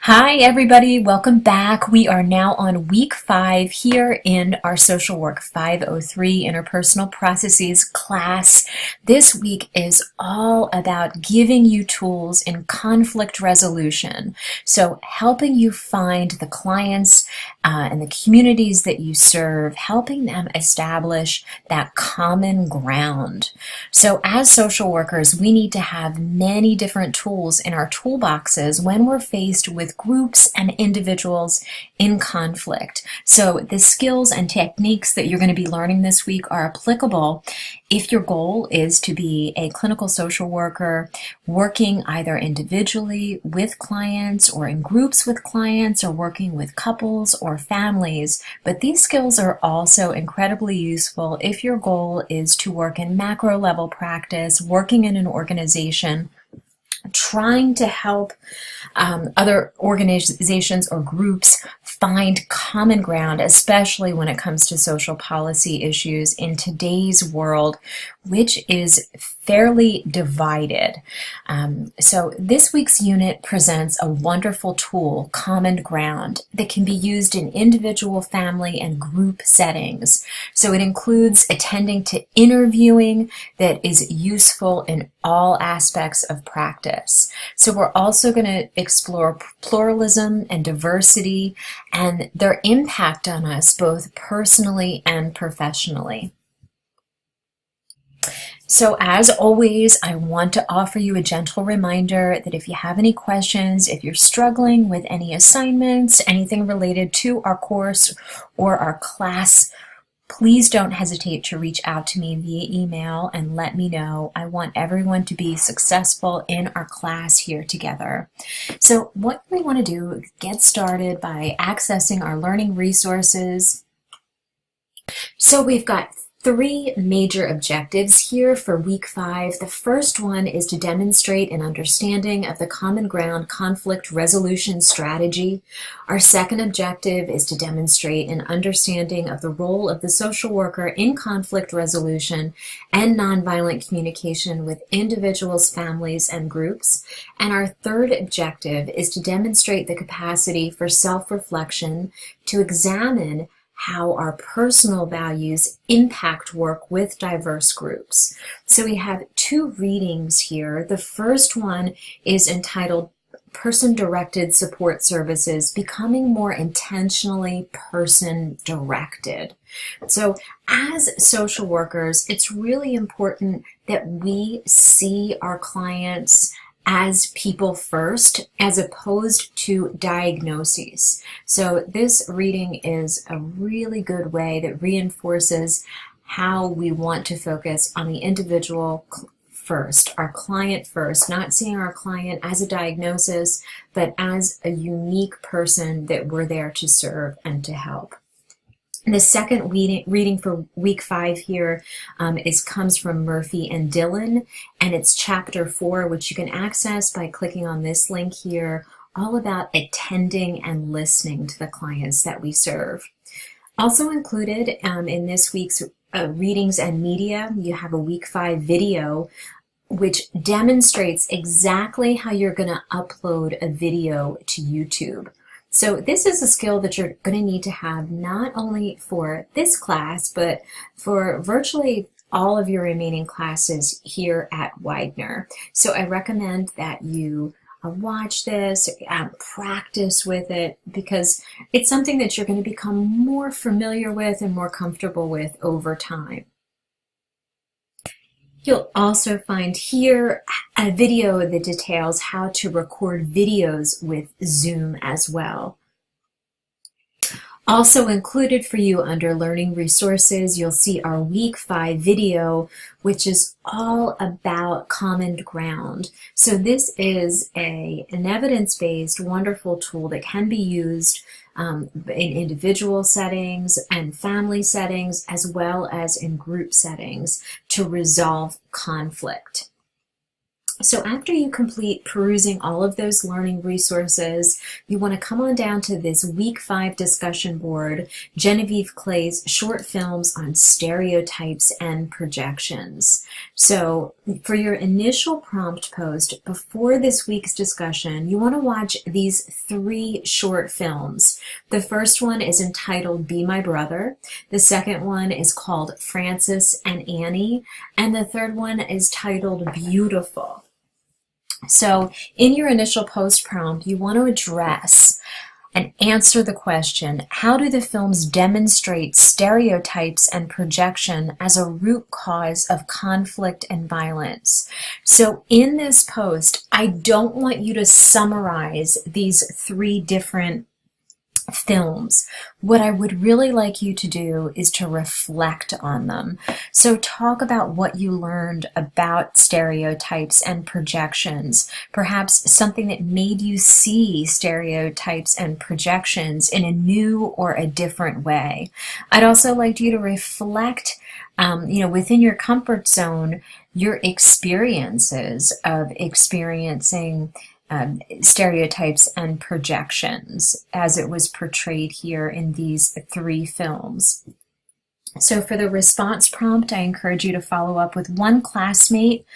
Hi, everybody. Welcome back. We are now on week 5 here in our Social Work 503 Interpersonal Processes class. This week is all about giving you tools in conflict resolution. So helping you find the clients and the communities that you serve, helping them establish that common ground. So as social workers, we need to have many different tools in our toolboxes when we're faced with groups and individuals in conflict. So the skills and techniques that you're going to be learning this week are applicable if your goal is to be a clinical social worker working either individually with clients or in groups with clients or working with couples or families. But these skills are also incredibly useful if your goal is to work in macro level practice, working in an organization, trying to help other organizations or groups find common ground, especially when it comes to social policy issues in today's world, which is fairly divided. So this week's unit presents a wonderful tool, Common Ground, that can be used in individual, family, and group settings. So it includes attending to interviewing that is useful in all aspects of practice. So we're also going to explore pluralism and diversity and their impact on us both personally and professionally. So as always, I want to offer you a gentle reminder that if you have any questions, if you're struggling with any assignments, anything related to our course or our class, please don't hesitate to reach out to me via email and let me know. I want everyone to be successful in our class here together. So what we want to do is get started by accessing our learning resources. So we've got 3 major objectives here for week 5. The first one is to demonstrate an understanding of the Common Ground conflict resolution strategy. Our second objective is to demonstrate an understanding of the role of the social worker in conflict resolution and nonviolent communication with individuals, families, and groups. And our third objective is to demonstrate the capacity for self-reflection to examine how our personal values impact work with diverse groups. So we have 2 readings here. The first one is entitled Person-Directed Support Services, Becoming More Intentionally Person-Directed. So as social workers, it's really important that we see our clients as people first, as opposed to diagnoses. So this reading is a really good way that reinforces how we want to focus on the individual first, our client first, not seeing our client as a diagnosis, but as a unique person that we're there to serve and to help. The second reading for week 5 here comes from Murphy and Dillon, and it's chapter 4, which you can access by clicking on this link here, all about attending and listening to the clients that we serve. Also included in this week's readings and media, you have a week 5 video which demonstrates exactly how you're going to upload a video to YouTube. So this is a skill that you're going to need to have not only for this class, but for virtually all of your remaining classes here at Widener. So I recommend that you watch this, practice with it, because it's something that you're going to become more familiar with and more comfortable with over time. You'll also find here a video that details how to record videos with Zoom as well. Also included for you under Learning Resources, you'll see our week 5 video, which is all about common ground. So this is an evidence-based, wonderful tool that can be used in individual settings and family settings, as well as in group settings, to resolve conflict. So after you complete perusing all of those learning resources, you want to come on down to this week 5 discussion board, Genevieve Clay's short films on stereotypes and projections. So for your initial prompt post before this week's discussion, you want to watch these 3 short films. The first one is entitled Be My Brother. The second one is called Francis and Annie. And the third one is titled Beautiful. So in your initial post prompt, you want to address and answer the question, how do the films demonstrate stereotypes and projection as a root cause of conflict and violence? So in this post, I don't want you to summarize these 3 different films. What I would really like you to do is to reflect on them. So talk about what you learned about stereotypes and projections, perhaps something that made you see stereotypes and projections in a new or a different way. I'd also like you to reflect within your comfort zone, your experiences of experiencing stereotypes and projections as it was portrayed here in these 3 films. So for the response prompt, I encourage you to follow up with one classmate,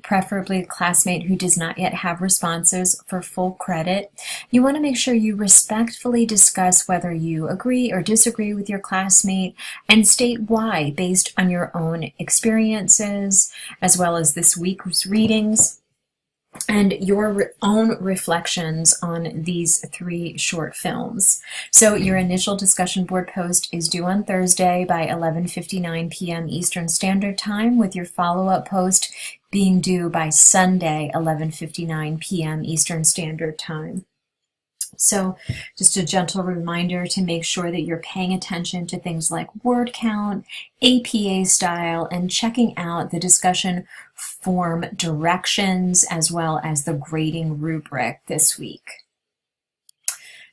preferably a classmate who does not yet have responses for full credit. You want to make sure you respectfully discuss whether you agree or disagree with your classmate and state why based on your own experiences as well as this week's readings and your own reflections on these 3 short films. So your initial discussion board post is due on Thursday by 11:59 p.m. Eastern Standard Time, with your follow-up post being due by Sunday, 11:59 p.m. Eastern Standard Time. So just a gentle reminder to make sure that you're paying attention to things like word count, APA style, and checking out the discussion form directions as well as the grading rubric this week.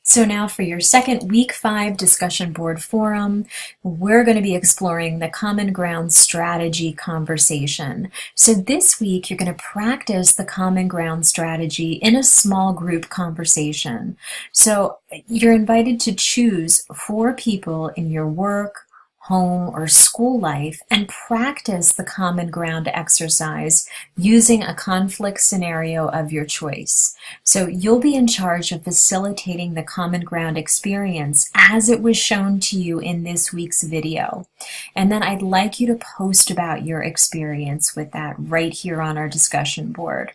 So now for your second week 5 discussion board forum, we're going to be exploring the common ground strategy conversation. So this week, you're going to practice the common ground strategy in a small group conversation. So you're invited to choose 4 people in your work, home, or school life and practice the common ground exercise using a conflict scenario of your choice. So you'll be in charge of facilitating the common ground experience as it was shown to you in this week's video. And then I'd like you to post about your experience with that right here on our discussion board.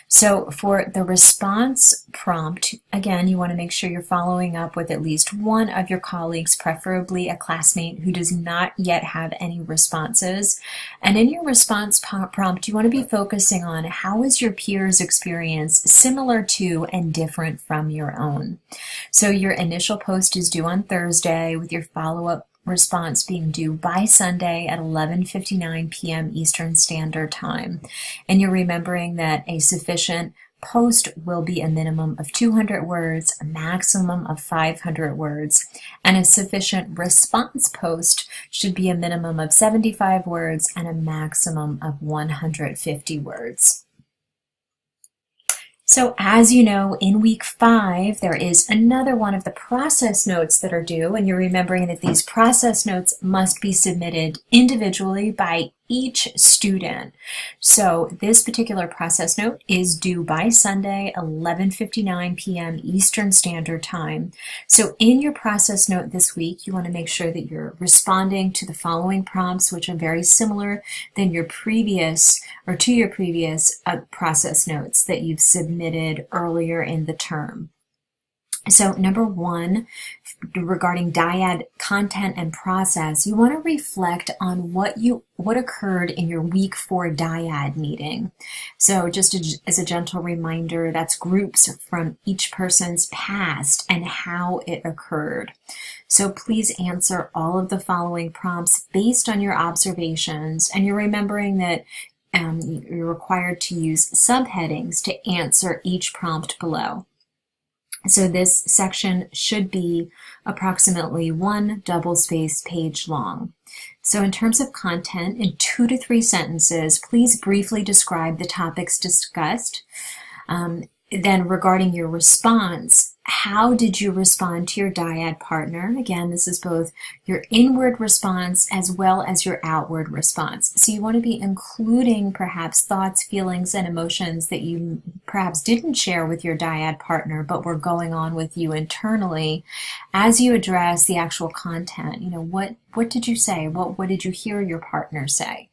So for the response prompt, again, you want to make sure you're following up with at least one of your colleagues, preferably a classmate who does not yet have any responses. And in your response prompt, you want to be focusing on how is your peers' experience similar to and different from your own. So your initial post is due on Thursday, with your follow-up response being due by Sunday at 11:59 p.m. Eastern Standard Time. And you're remembering that a sufficient post will be a minimum of 200 words, a maximum of 500 words, and a sufficient response post should be a minimum of 75 words and a maximum of 150 words. So as you know, in week 5, there is another one of the process notes that are due, and you're remembering that these process notes must be submitted individually by each student. So this particular process note is due by Sunday, 11:59 p.m. Eastern Standard Time. So in your process note this week, you want to make sure that you're responding to the following prompts, which are very similar than your previous process notes that you've submitted earlier in the term. So number 1, regarding dyad content and process, you want to reflect on what occurred in your week 4 dyad meeting. So just as a gentle reminder, that's groups from each person's past and how it occurred. So please answer all of the following prompts based on your observations, and you're remembering that you're required to use subheadings to answer each prompt below. So this section should be approximately 1 double-spaced page long. So in terms of content, in 2 to 3 sentences, please briefly describe the topics discussed. Then regarding your response, how did you respond to your dyad partner? Again, this is both your inward response as well as your outward response. So you want to be including perhaps thoughts, feelings, and emotions that you perhaps didn't share with your dyad partner, but were going on with you internally as you address the actual content. You know, what did you say? What did you hear your partner say?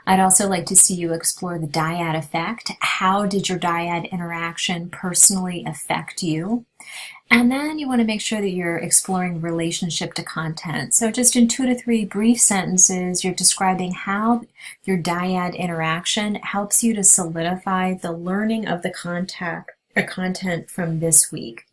I'd also like to see you explore the dyad effect. How did your dyad interaction personally affect you? And then you want to make sure that you're exploring relationship to content. So just in 2 to 3 brief sentences, you're describing how your dyad interaction helps you to solidify the learning of the content from this week.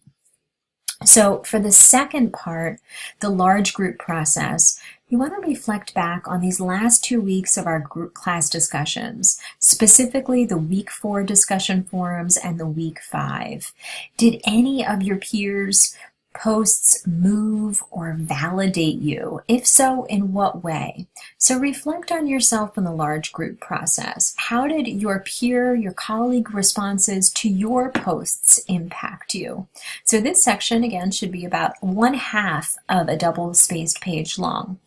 So for the second part, the large group process, you want to reflect back on these last 2 weeks of our group class discussions, specifically the week 4 discussion forums and the week 5. Did any of your peers' posts move or validate you? If so, in what way? So reflect on yourself in the large group process. How did your peer, your colleague responses to your posts impact you? So this section, again, should be about 1/2 of a double-spaced page long.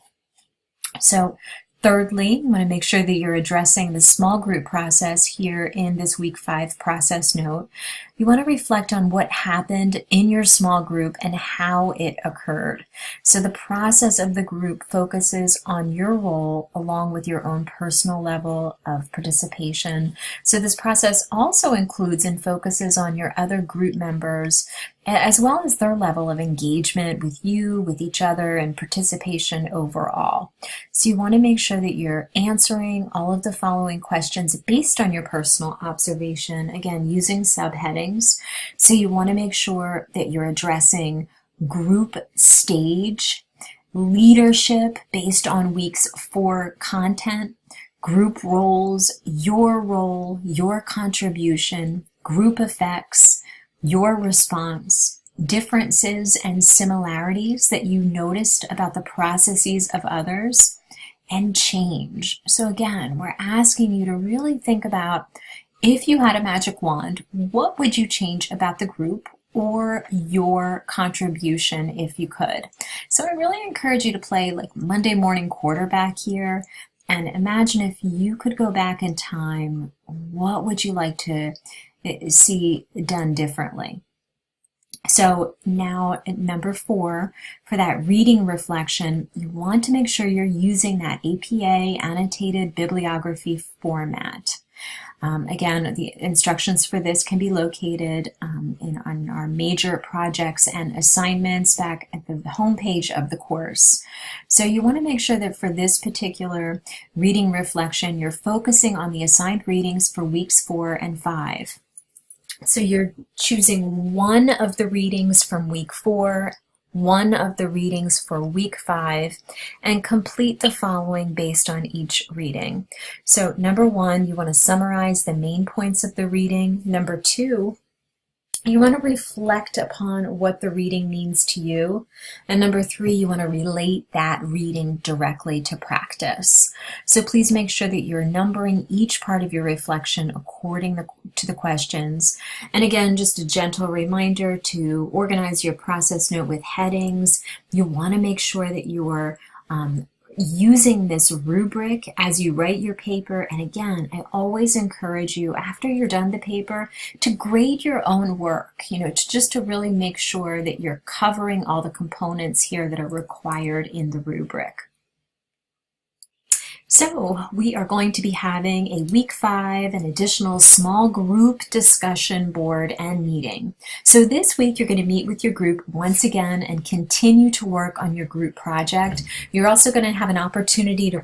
So thirdly, you want to make sure that you're addressing the small group process here in this week 5 process note. You want to reflect on what happened in your small group and how it occurred. So the process of the group focuses on your role along with your own personal level of participation. So this process also includes and focuses on your other group members as well as their level of engagement with you, with each other, and participation overall. So you want to make sure that you're answering all of the following questions based on your personal observation, again, using subheadings. So you want to make sure that you're addressing group stage, leadership based on weeks 4 content, group roles, your role, your contribution, group effects, your response, differences and similarities that you noticed about the processes of others, and change. So again, we're asking you to really think about, if you had a magic wand, what would you change about the group or your contribution if you could? So I really encourage you to play like Monday morning quarterback here and imagine if you could go back in time, what would you like to see done differently? So now at number 4, for that reading reflection, you want to make sure you're using that APA annotated bibliography format. Again, the instructions for this can be located on our major projects and assignments back at the homepage of the course. So you want to make sure that for this particular reading reflection, you're focusing on the assigned readings for weeks 4 and 5. So you're choosing one of the readings from week 4, one of the readings for week 5, and complete the following based on each reading. So number 1, you want to summarize the main points of the reading. Number 2, you want to reflect upon what the reading means to you. And number 3, you want to relate that reading directly to practice. So please make sure that you're numbering each part of your reflection according to the questions. And again, just a gentle reminder to organize your process note with headings. You want to make sure that you are using this rubric as you write your paper. And again, I always encourage you, after you're done the paper, to grade your own work, just to really make sure that you're covering all the components here that are required in the rubric. So we are going to be having a week 5, an additional small group discussion board and meeting. So this week you're going to meet with your group once again and continue to work on your group project. You're also going to have an opportunity to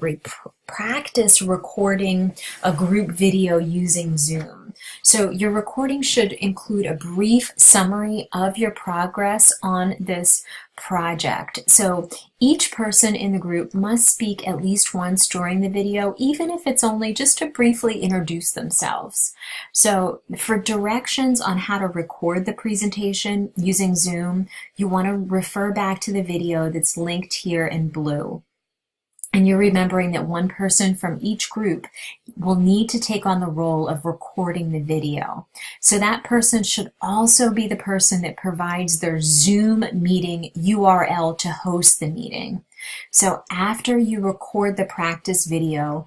practice recording a group video using Zoom. So your recording should include a brief summary of your progress on this project. So each person in the group must speak at least once during the video, even if it's only just to briefly introduce themselves. So for directions on how to record the presentation using Zoom, you want to refer back to the video that's linked here in blue. And you're remembering that one person from each group will need to take on the role of recording the video. So that person should also be the person that provides their Zoom meeting URL to host the meeting. So after you record the practice video,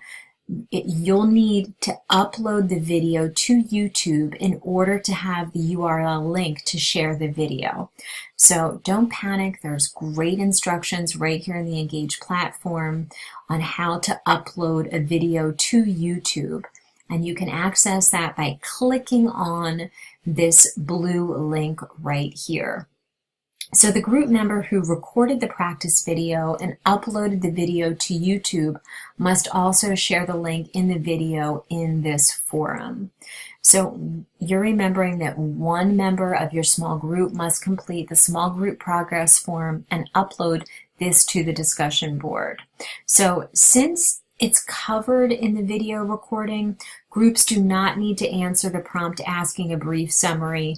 you'll need to upload the video to YouTube in order to have the URL link to share the video. So don't panic, there's great instructions right here in the Engage platform on how to upload a video to YouTube. And you can access that by clicking on this blue link right here. So the group member who recorded the practice video and uploaded the video to YouTube must also share the link in the video in this forum. So you're remembering that one member of your small group must complete the small group progress form and upload this to the discussion board. So since it's covered in the video recording, groups do not need to answer the prompt asking a brief summary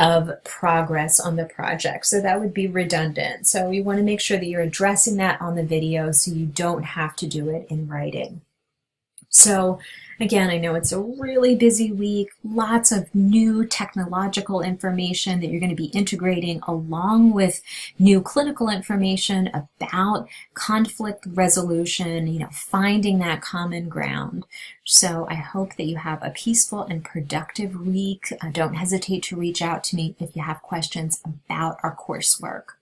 of progress on the project. So that would be redundant. So you want to make sure that you're addressing that on the video so you don't have to do it in writing. So again, I know it's a really busy week, lots of new technological information that you're going to be integrating along with new clinical information about conflict resolution, finding that common ground. So I hope that you have a peaceful and productive week. Don't hesitate to reach out to me if you have questions about our coursework.